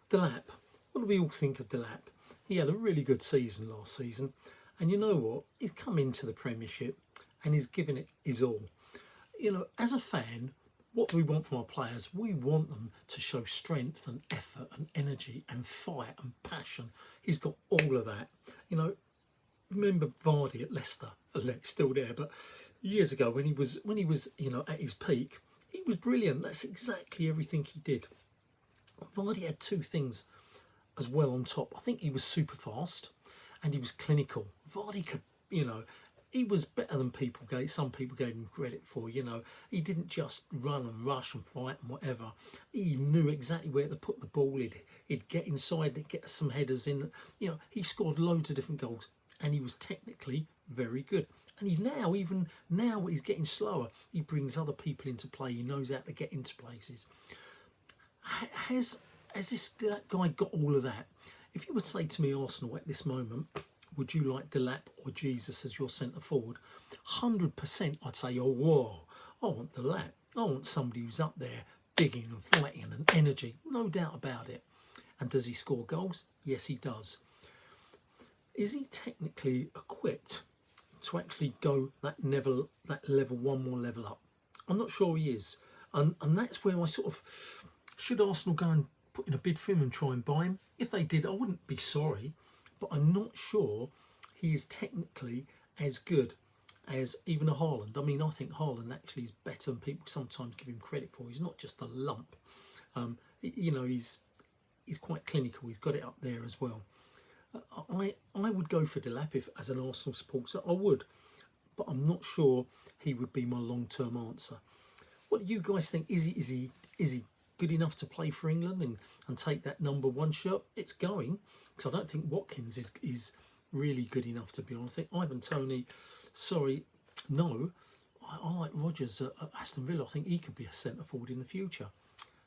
Delap. What do we all think of Delap? He had a really good season last season, and you know what? He's come into the Premiership and he's given it his all. You know, as a fan, what do we want from our players? We want them to show strength and effort and energy and fight and passion. He's got all of that. You know, remember Vardy at Leicester? He's still there, but years ago when he was you know, at his peak, he was brilliant. That's exactly everything he did. Vardy had two things as well on top. I think he was super fast and he was clinical. Vardy could, you know, he was better than some people gave him credit for. You know, he didn't just run and rush and fight and whatever. He knew exactly where to put the ball. He'd get inside, he'd get some headers in. You know, he scored loads of different goals and he was technically very good. And even now he's getting slower. He brings other people into play. He knows how to get into places. Has that guy got all of that? If you would say to me, Arsenal, at this moment, would you like Delap or Jesus as your centre forward? 100% I'd say, oh, whoa, I want Delap. I want somebody who's up there digging and fighting and energy. No doubt about it. And does he score goals? Yes, he does. Is he technically equipped to actually go that level one more level up? I'm not sure he is. And that's where I sort of... Should Arsenal go and put in a bid for him and try and buy him? If they did, I wouldn't be sorry, but I'm not sure he is technically as good as even a Haaland. I mean, I think Haaland actually is better than people sometimes give him credit for. He's not just a lump. You know, he's quite clinical. He's got it up there as well. I would go for Delap as an Arsenal supporter. I would, but I'm not sure he would be my long-term answer. What do you guys think? Is he good enough to play for England and take that number one shirt? It's going, because I don't think Watkins is really good enough, to be honest. I think Ivan Toney, sorry, no. I like Rodgers at Aston Villa. I think he could be a centre forward in the future.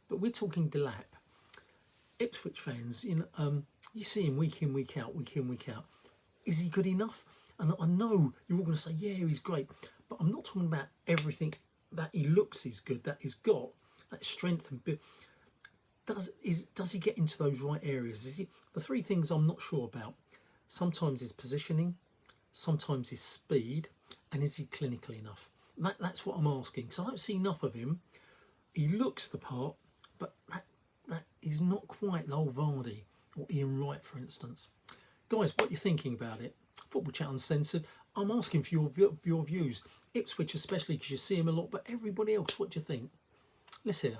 But we're talking Delap. Ipswich fans, you know, you see him week in, week out. Is he good enough? And I know you're all going to say, yeah, he's great. But I'm not talking about everything that he looks is good, that he's got. That strength and does he get into those right areas? The three things I'm not sure about. Sometimes his positioning, sometimes his speed, and is he clinical enough? That's what I'm asking. So I don't see enough of him. He looks the part, but that is not quite the old Vardy or Ian Wright, for instance. Guys, what are you thinking about it? Football Chat Uncensored. I'm asking for your views. Ipswich especially, because you see him a lot, but everybody else, what do you think? Let's hear.